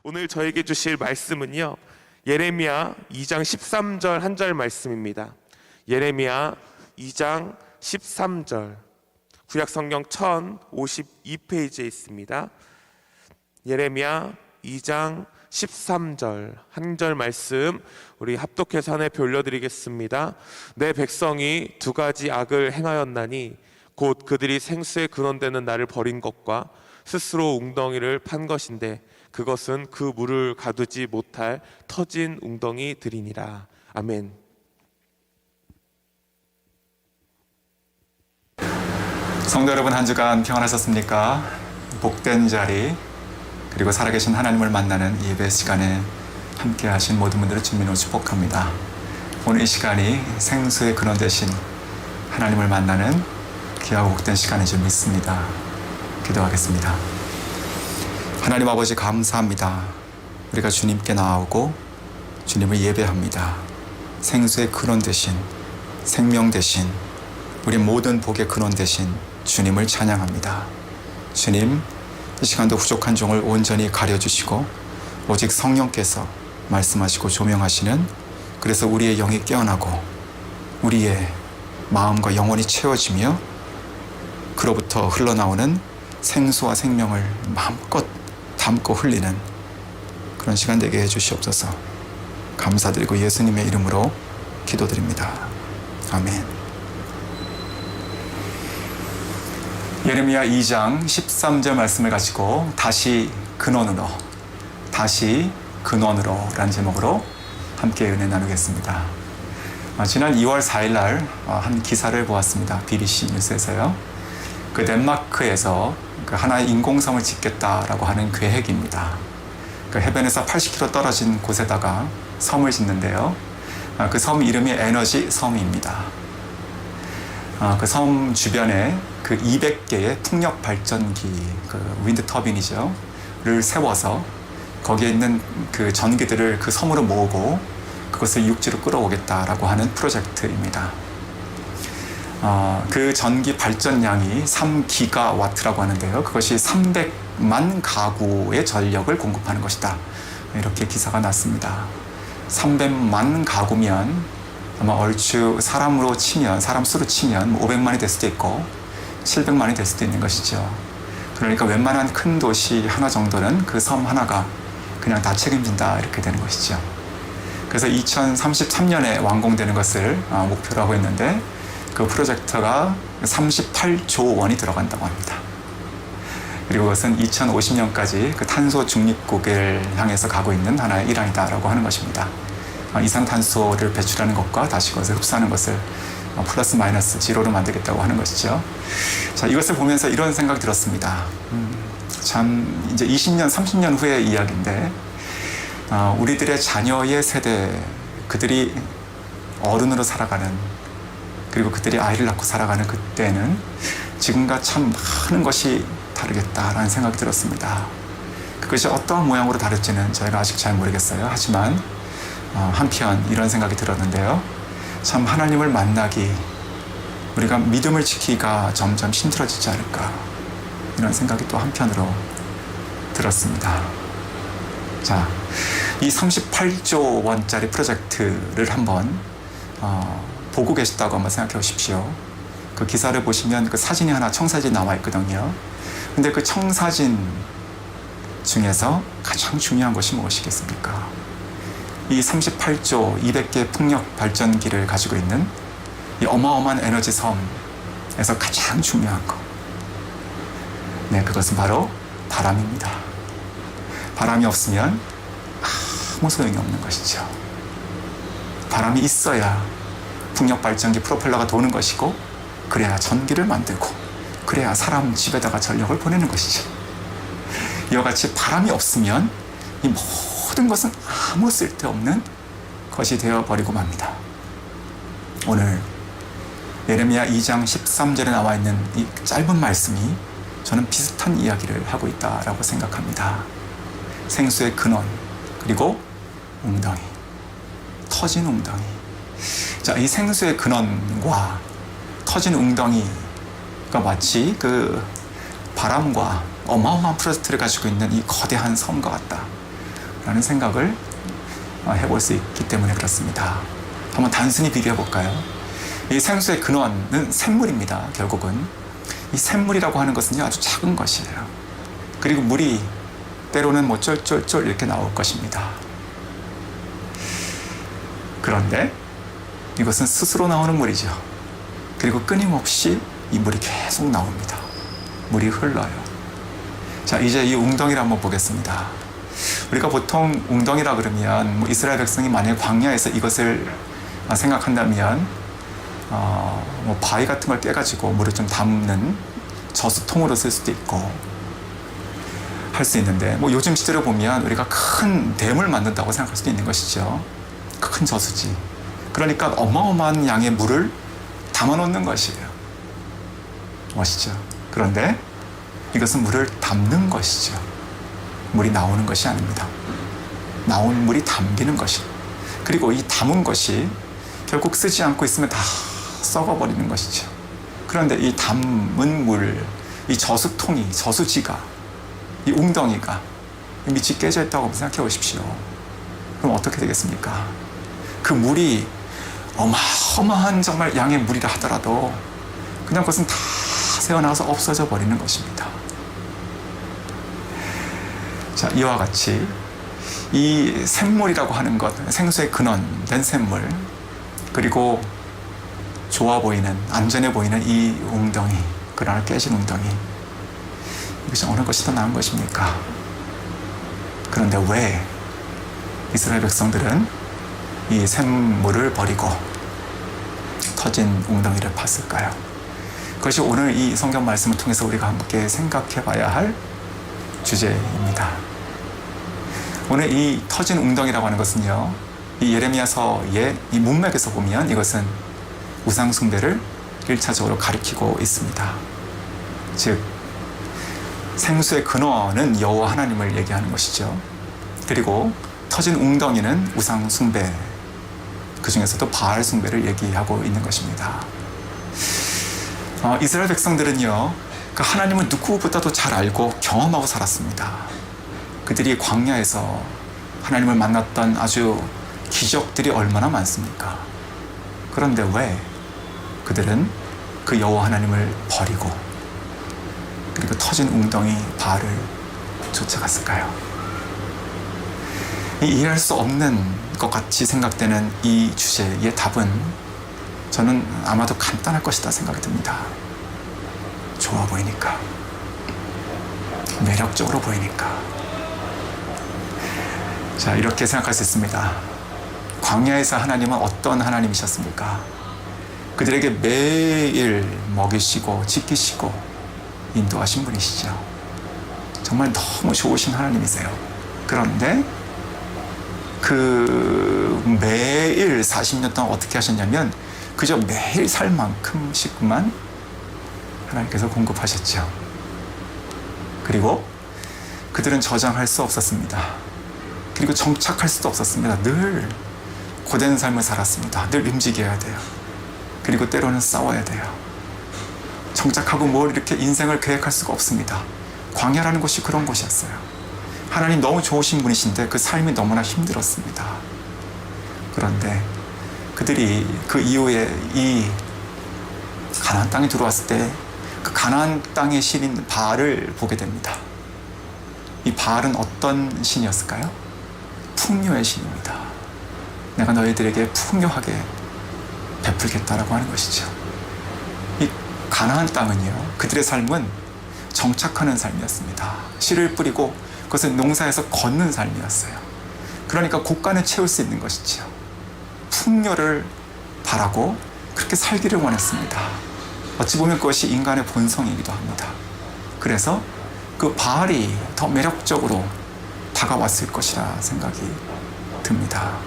오늘 저에게 주실 말씀은요, 예레미야 2장 13절 한 절 말씀입니다. 예레미야 2장 13절, 구약성경 1052페이지에 있습니다. 예레미야 2장 13절 한 절 말씀 우리 합독해서 하나 올려드리겠습니다. 내 백성이 두 가지 악을 행하였나니 곧 그들이 생수의 근원되는 나를 버린 것과 스스로 웅덩이를 판 것인데 그것은 그 물을 가두지 못할 터진 웅덩이들이니라. 아멘. 성도 여러분, 한 주간 평안하셨습니까? 복된 자리 그리고 살아계신 하나님을 만나는 예배 시간에 함께 하신 모든 분들을 주님으로 축복합니다. 오늘 이 시간이 생수의 근원 되신 하나님을 만나는 귀하고 복된 시간인 줄 믿습니다. 기도하겠습니다. 하나님 아버지, 감사합니다. 우리가 주님께 나아오고 주님을 예배합니다. 생수의 근원 되신, 생명 되신, 우리 모든 복의 근원 되신 주님을 찬양합니다. 주님, 이 시간도 부족한 종을 온전히 가려주시고 오직 성령께서 말씀하시고 조명하시는, 그래서 우리의 영이 깨어나고 우리의 마음과 영혼이 채워지며 그로부터 흘러나오는 생수와 생명을 마음껏 담고 흘리는 그런 시간 되게 해주시옵소서. 감사드리고 예수님의 이름으로 기도드립니다. 아멘. 예레미야 2장 13절 말씀을 가지고 다시 근원으로 라는 제목으로 함께 은혜 나누겠습니다. 지난 2월 4일 날 한 기사를 보았습니다. BBC 뉴스에서요. 그 덴마크에서 하나의 인공섬을 짓겠다라고 하는 계획입니다. 그 해변에서 80km 떨어진 곳에다가 섬을 짓는데요. 그 섬 이름이 에너지 섬입니다. 그 섬 주변에 그 200개의 풍력 발전기, 그 윈드 터빈이죠, 를 세워서 거기에 있는 그 전기들을 그 섬으로 모으고 그것을 육지로 끌어오겠다라고 하는 프로젝트입니다. 그 전기 발전량이 3기가와트라고 하는데요. 그것이 300만 가구의 전력을 공급하는 것이다. 이렇게 기사가 났습니다. 300만 가구면 아마 얼추 사람 수로 치면 500만이 될 수도 있고 700만이 될 수도 있는 것이죠. 그러니까 웬만한 큰 도시 하나 정도는 그 섬 하나가 그냥 다 책임진다, 이렇게 되는 것이죠. 그래서 2033년에 완공되는 것을 목표로 하고 있는데 그 프로젝트가 38조 원이 들어간다고 합니다. 그리고 그것은 2050년까지 그 탄소 중립국을 향해서 가고 있는 하나의 일환이다라고 하는 것입니다. 이산탄소를 배출하는 것과 다시 그것을 흡수하는 것을 플러스 마이너스 제로로 만들겠다고 하는 것이죠. 자, 이것을 보면서 이런 생각이 들었습니다. 참 이제 20년, 30년 후의 이야기인데 우리들의 자녀의 세대, 그들이 어른으로 살아가는, 그리고 그들이 아이를 낳고 살아가는 그때는 지금과 참 많은 것이 다르겠다라는 생각이 들었습니다. 그것이 어떠한 모양으로 다를지는 저희가 아직 잘 모르겠어요. 하지만 한편 이런 생각이 들었는데요. 참 하나님을 만나기, 우리가 믿음을 지키기가 점점 힘들어지지 않을까, 이런 생각이 또 한편으로 들었습니다. 자, 이 38조 원짜리 프로젝트를 한번 보고 계시다고 한번 생각해 보십시오. 그 기사를 보시면 그 사진이 하나, 청사진이 나와 있거든요. 근데 그 청사진 중에서 가장 중요한 것이 무엇이겠습니까? 이 38조 200개 풍력 발전기를 가지고 있는 이 어마어마한 에너지 섬에서 가장 중요한 것, 네, 그것은 바로 바람입니다. 바람이 없으면 아무 소용이 없는 것이죠. 바람이 있어야 풍력 발전기 프로펠러가 도는 것이고, 그래야 전기를 만들고, 그래야 사람 집에다가 전력을 보내는 것이죠. 이와 같이 바람이 없으면 이 모든 것은 아무 쓸데없는 것이 되어버리고 맙니다. 오늘 예레미야 2장 13절에 나와 있는 이 짧은 말씀이 저는 비슷한 이야기를 하고 있다라고 생각합니다. 생수의 근원, 그리고 웅덩이, 터진 웅덩이. 자, 이 생수의 근원과 터진 웅덩이가 마치 그 바람과 어마어마한 프로젝트를 가지고 있는 이 거대한 섬과 같다. 라는 생각을 해볼 수 있기 때문에 그렇습니다. 한번 단순히 비교해 볼까요? 이 생수의 근원은 샘물입니다. 결국은 이 샘물이라고 하는 것은요, 아주 작은 것이에요. 그리고 물이 때로는 뭐 쫄쫄쫄 이렇게 나올 것입니다. 그런데 이것은 스스로 나오는 물이죠. 그리고 끊임없이 이 물이 계속 나옵니다. 물이 흘러요. 자, 이제 이 웅덩이를 한번 보겠습니다. 우리가 보통 웅덩이라 그러면 뭐 이스라엘 백성이 만약 광야에서 이것을 생각한다면 뭐 바위 같은 걸 깨가지고 물을 좀 담는 저수통으로 쓸 수도 있고 할 수 있는데, 뭐 요즘 시대로 보면 우리가 큰 댐을 만든다고 생각할 수도 있는 것이죠. 큰 저수지. 그러니까 어마어마한 양의 물을 담아놓는 것이에요. 멋있죠. 그런데 이것은 물을 담는 것이죠. 물이 나오는 것이 아닙니다. 나온 물이 담기는 것이. 그리고 이 담은 것이 결국 쓰지 않고 있으면 다 썩어버리는 것이죠. 그런데 이 담은 물, 이 저수통이, 저수지가, 이 웅덩이가 밑이 깨져 있다고 생각해 보십시오. 그럼 어떻게 되겠습니까? 그 물이 어마어마한 정말 양의 물이라 하더라도 그냥 그것은 다 새어나와서 없어져 버리는 것입니다. 자, 이와 같이 이 샘물이라고 하는 것, 생수의 근원된 샘물, 그리고 좋아 보이는, 안전해 보이는 이 웅덩이, 그러나 깨진 웅덩이, 이것이 어느 것이 더 나은 것입니까? 그런데 왜 이스라엘 백성들은 이 샘물을 버리고 터진 웅덩이를 팠을까요? 그것이 오늘 이 성경 말씀을 통해서 우리가 함께 생각해 봐야 할 주제입니다. 오늘 이 터진 웅덩이라고 하는 것은요, 이 예레미야서의 이 문맥에서 보면 이것은 우상숭배를 1차적으로 가리키고 있습니다. 즉, 생수의 근원은 여호와 하나님을 얘기하는 것이죠. 그리고 터진 웅덩이는 우상숭배, 그 중에서도 바알 숭배를 얘기하고 있는 것입니다. 이스라엘 백성들은요, 그 하나님을 누구보다도 잘 알고 경험하고 살았습니다. 그들이 광야에서 하나님을 만났던 아주 기적들이 얼마나 많습니까? 그런데 왜 그들은 그 여호와 하나님을 버리고 그리고 터진 웅덩이 바알을 쫓아갔을까요? 이해할 수 없는 것 같이 생각되는 이 주제의 답은 저는 아마도 간단할 것이다 생각이 듭니다. 좋아 보이니까, 매력적으로 보이니까. 자, 이렇게 생각할 수 있습니다. 광야에서 하나님은 어떤 하나님이셨습니까? 그들에게 매일 먹이시고 지키시고 인도하신 분이시죠. 정말 너무 좋으신 하나님이세요. 그런데 그 매일 40년 동안 어떻게 하셨냐면 그저 매일 살 만큼씩만 하나님께서 공급하셨죠. 그리고 그들은 저장할 수 없었습니다. 그리고 정착할 수도 없었습니다. 늘 고된 삶을 살았습니다. 늘 움직여야 돼요. 그리고 때로는 싸워야 돼요. 정착하고 뭘 이렇게 인생을 계획할 수가 없습니다. 광야라는 곳이 그런 곳이었어요. 하나님 너무 좋으신 분이신데 그 삶이 너무나 힘들었습니다. 그런데 그들이 그 이후에 이 가나안 땅에 들어왔을 때 그 가나안 땅의 신인 바알을 보게 됩니다. 이 바알은 어떤 신이었을까요? 풍요의 신입니다. 내가 너희들에게 풍요하게 베풀겠다라고 하는 것이죠. 이 가나안 땅은요, 그들의 삶은 정착하는 삶이었습니다. 씨를 뿌리고 그것을 농사에서 걷는 삶이었어요. 그러니까 곳간을 채울 수 있는 것이죠. 풍요를 바라고 그렇게 살기를 원했습니다. 어찌 보면 그것이 인간의 본성이기도 합니다. 그래서 그 바알이 더 매력적으로 다가왔을 것이라 생각이 듭니다.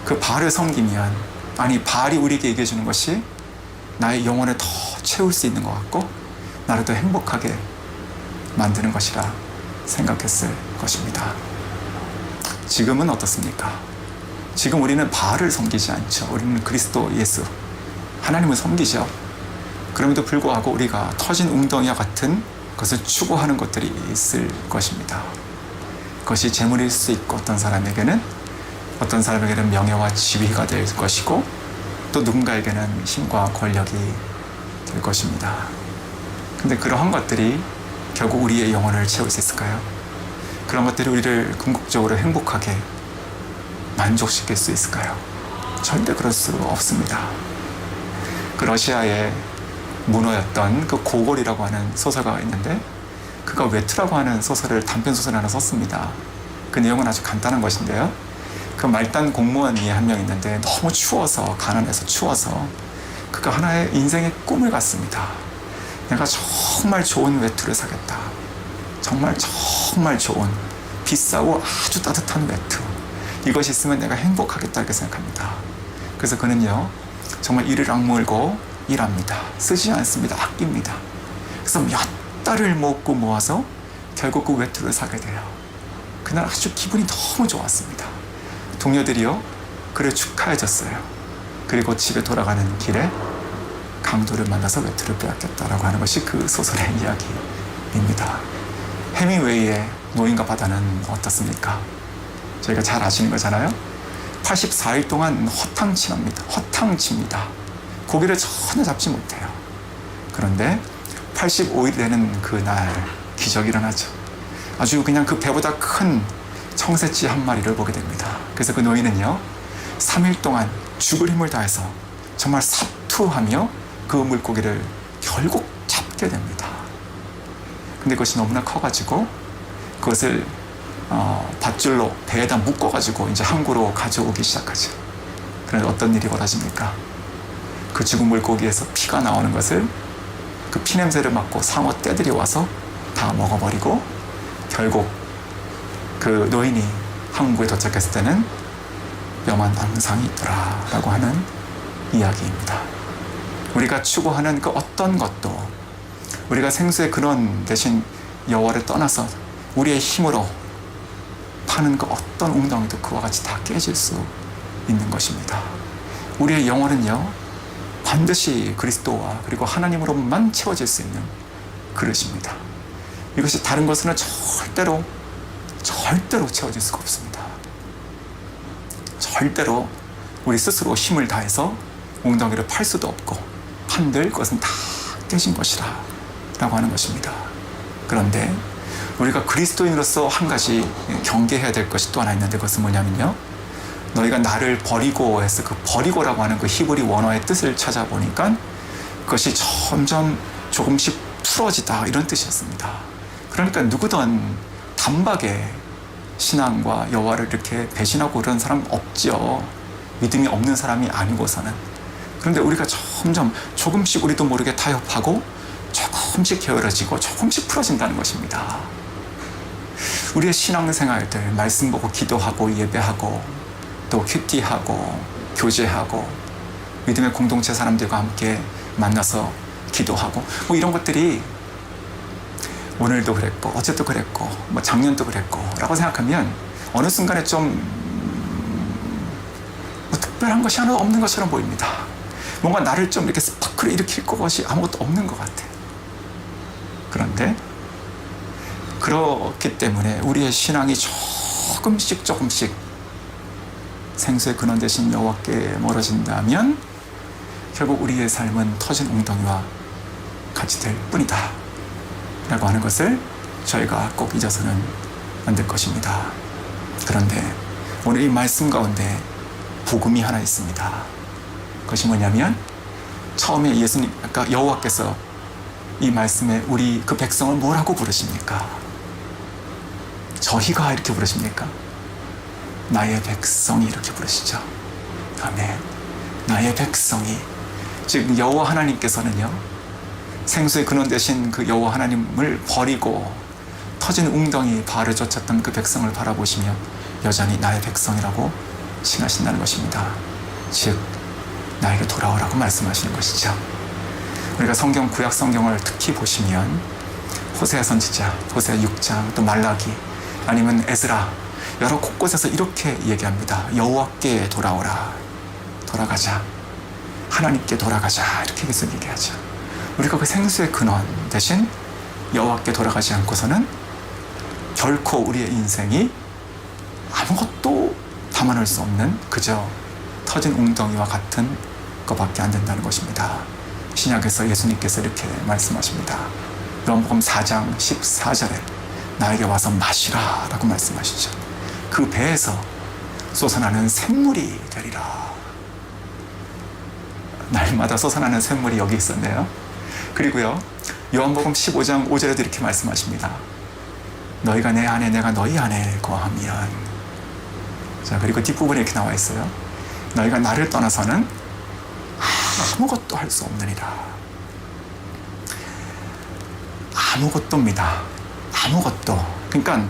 그 바알을 섬기면, 아니 바알이 우리에게 얘기해 주는 것이 나의 영혼을 더 채울 수 있는 것 같고 나를 더 행복하게 만드는 것이라 생각했을 것입니다. 지금은 어떻습니까? 지금 우리는 바알을 섬기지 않죠. 우리는 그리스도 예수 하나님을 섬기죠. 그럼에도 불구하고 우리가 터진 웅덩이와 같은 것을 추구하는 것들이 있을 것입니다. 그것이 재물일 수 있고 어떤 사람에게는 명예와 지위가 될 것이고 또 누군가에게는 힘과 권력이 될 것입니다. 근데 그러한 것들이 결국 우리의 영혼을 채울 수 있을까요? 그런 것들이 우리를 궁극적으로 행복하게 만족시킬 수 있을까요? 절대 그럴 수 없습니다. 그 러시아의 문어였던 그 고골이라고 하는 소설가가 있는데 그가 외투라고 하는 소설을 단편소설 하나 썼습니다. 그 내용은 아주 간단한 것인데요. 그 말단 공무원이 한 명 있는데 너무 추워서 가난해서 추워서 그가 하나의 인생의 꿈을 갖습니다. 내가 정말 좋은 외투를 사겠다. 정말 좋은 비싸고 아주 따뜻한 외투. 이것이 있으면 내가 행복하겠다 이렇게 생각합니다. 그래서 그는요 정말 이를 악물고 일합니다. 쓰지 않습니다. 아낍니다. 그래서 몇 달을 먹고 모아서 결국 그 외투를 사게 돼요. 그날 아주 기분이 너무 좋았습니다. 동료들이요 그를 축하해줬어요. 그리고 집에 돌아가는 길에 강도를 만나서 외투를 빼앗겼다라고 하는 것이 그 소설의 이야기입니다. 해밍웨이의 노인과 바다는 어떻습니까? 저희가 잘 아시는 거잖아요. 84일 동안 허탕칩니다. 고기를 전혀 잡지 못해요. 그런데 85일 되는 그날 기적이 일어나죠. 아주 그냥 그 배보다 큰 청새치 한 마리를 보게 됩니다. 그래서 그 노인은요 3일 동안 죽을 힘을 다해서 정말 사투하며 그 물고기를 결국 잡게 됩니다. 근데 그것이 너무나 커가지고 그것을 밧줄로 배에다 묶어가지고 이제 항구로 가져오기 시작하죠. 그런데 어떤 일이 벌어집니까? 그 죽은 물고기에서 피가 나오는 것을 그 피냄새를 맡고 상어 떼들이 와서 다 먹어버리고 결국 그 노인이 항구에 도착했을 때는 뼈만 앙상이 있더라 라고 하는 이야기입니다. 우리가 추구하는 그 어떤 것도 우리가 생수의 근원 대신 여호와를 떠나서 우리의 힘으로 파는 그 어떤 웅덩이도 그와 같이 다 깨질 수 있는 것입니다. 우리의 영혼은요 반드시 그리스도와 그리고 하나님으로만 채워질 수 있는 그릇입니다. 이것이 다른 것으로는 절대로 채워질 수가 없습니다. 절대로 우리 스스로 힘을 다해서 웅덩이를 팔 수도 없고 한들 그것은 다 깨진 것이라 라고 하는 것입니다. 그런데 우리가 그리스도인으로서 한 가지 경계해야 될 것이 또 하나 있는데 그것은 뭐냐면요 너희가 나를 버리고 해서 그 버리고라고 하는 그 히브리 원어의 뜻을 찾아보니까 그것이 점점 조금씩 풀어지다 이런 뜻이었습니다. 그러니까 누구든 단박에 신앙과 여호와를 이렇게 배신하고 그런 사람 없죠. 믿음이 없는 사람이 아니고서는. 그런데 우리가 점점 조금씩 우리도 모르게 타협하고 조금씩 게으러지고 조금씩 풀어진다는 것입니다. 우리의 신앙생활들 말씀 보고 기도하고 예배하고 또 큐티하고 교제하고 믿음의 공동체 사람들과 함께 만나서 기도하고 뭐 이런 것들이 오늘도 그랬고 어제도 그랬고 뭐 작년도 그랬고 라고 생각하면 어느 순간에 좀 뭐 특별한 것이 하나도 없는 것처럼 보입니다. 뭔가 나를 좀 이렇게 스파크를 일으킬 것이 아무것도 없는 것 같아요. 그런데 그렇기 때문에 우리의 신앙이 조금씩 생수의 근원 대신 여호와께 멀어진다면 결국 우리의 삶은 터진 웅덩이와 같이 될 뿐이다 라고 하는 것을 저희가 꼭 잊어서는 안 될 것입니다. 그런데 오늘 이 말씀 가운데 복음이 하나 있습니다. 그것이 뭐냐면 처음에 예수님, 그러니까 여호와께서 이 말씀에 우리 그 백성을 뭐라고 부르십니까? 저희가 이렇게 부르십니까? 나의 백성이 이렇게 부르시죠. 아멘. 나의 백성이. 즉 여호와 하나님께서는요 생수의 근원 되신 그 여호와 하나님을 버리고 터진 웅덩이 바알을 쫓았던 그 백성을 바라보시며 여전히 나의 백성이라고 칭하신다는 것입니다. 즉 나에게 돌아오라고 말씀하시는 것이죠. 우리가 성경 구약 성경을 특히 보시면 호세아 선지자, 호세아 6장 또 말라기 아니면 에스라 여러 곳곳에서 이렇게 얘기합니다. 여호와께 돌아오라. 돌아가자. 하나님께 돌아가자. 이렇게 계속 얘기하죠. 우리가 그 생수의 근원 대신 여호와께 돌아가지 않고서는 결코 우리의 인생이 아무것도 담아낼 수 없는 그저 터진 웅덩이와 같은 것밖에 안 된다는 것입니다. 신약에서 예수님께서 이렇게 말씀하십니다. 요한복음 4장 14절에 나에게 와서 마시라 라고 말씀하시죠. 그 배에서 솟아나는 샘물이 되리라. 날마다 솟아나는 샘물이 여기 있었네요. 그리고요, 요한복음 15장 5절에도 이렇게 말씀하십니다. 너희가 내 안에 내가 너희 안에 거하면. 자, 그리고 뒷부분에 이렇게 나와 있어요. 너희가 나를 떠나서는 아무것도 할 수 없느니라. 아무것도입니다. 아무것도. 그러니까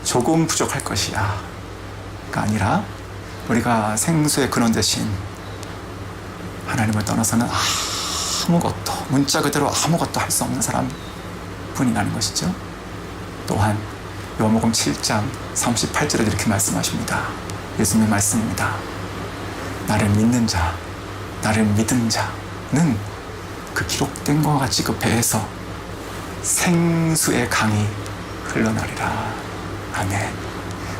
조금 부족할 것이야 가 아니라 우리가 생수의 근원 대신 하나님을 떠나서는 아무것도, 문자 그대로 아무것도 할 수 없는 사람 분이라는 것이죠. 또한 요한복음 7장 38절에 이렇게 말씀하십니다. 예수님의 말씀입니다. 나를 믿는 자, 나를 믿은 자는 그 기록된 것과 같이 그 배에서 생수의 강이 흘러나리라. 아멘.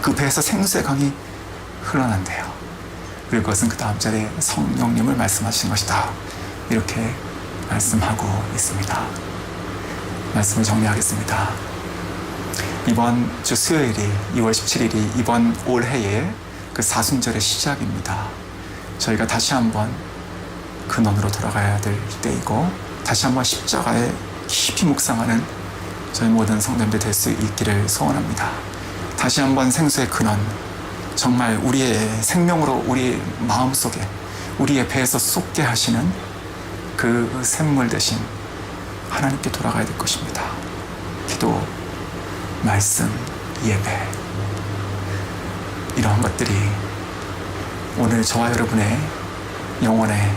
그 배에서 생수의 강이 흘러난대요. 그리고 그것은 그 다음 절에 성령님을 말씀하신 것이다. 이렇게 말씀하고 있습니다. 말씀을 정리하겠습니다. 이번 주 수요일이 2월 17일이 이번 올해의 그 사순절의 시작입니다. 저희가 다시 한번 근원으로 돌아가야 될 때이고, 다시 한번 십자가에 깊이 묵상하는 저희 모든 성도님들 될 수 있기를 소원합니다. 다시 한번 생수의 근원, 정말 우리의 생명으로 우리 마음속에 우리의 배에서 쏟게 하시는 그 샘물 대신 하나님께 돌아가야 될 것입니다. 기도, 말씀, 예배, 이러한 것들이 오늘 저와 여러분의 영혼의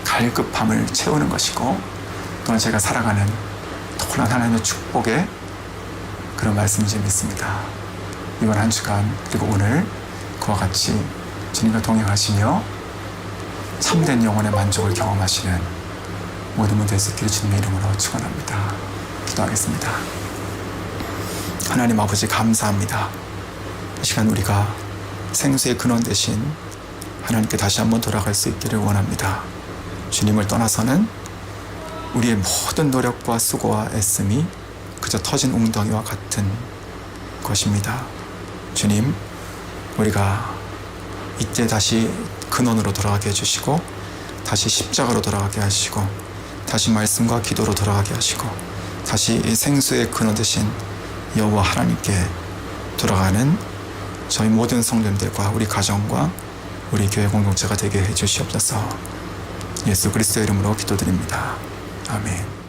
갈급함을 채우는 것이고, 또한 제가 살아가는 놀라운 하나님의 축복의 그런 말씀인지 믿습니다. 이번 한 주간 그리고 오늘 그와 같이 주님과 동행하시며 참된 영혼의 만족을 경험하시는 모든 분 될 수 있기를 주님의 이름으로 축원합니다. 기도하겠습니다. 하나님 아버지, 감사합니다. 이 시간 우리가 생수의 근원 대신 하나님께 다시 한번 돌아갈 수 있기를 원합니다. 주님을 떠나서는 우리의 모든 노력과 수고와 애씀이 그저 터진 웅덩이와 같은 것입니다. 주님, 우리가 이때 다시 근원으로 돌아가게 해주시고, 다시 십자가로 돌아가게 하시고, 다시 말씀과 기도로 돌아가게 하시고, 다시 생수의 근원 되신 여호와 하나님께 돌아가는 저희 모든 성도님들과 우리 가정과 우리 교회 공동체가 되게 해주시옵소서. 예수 그리스도의 이름으로 기도드립니다. 아멘.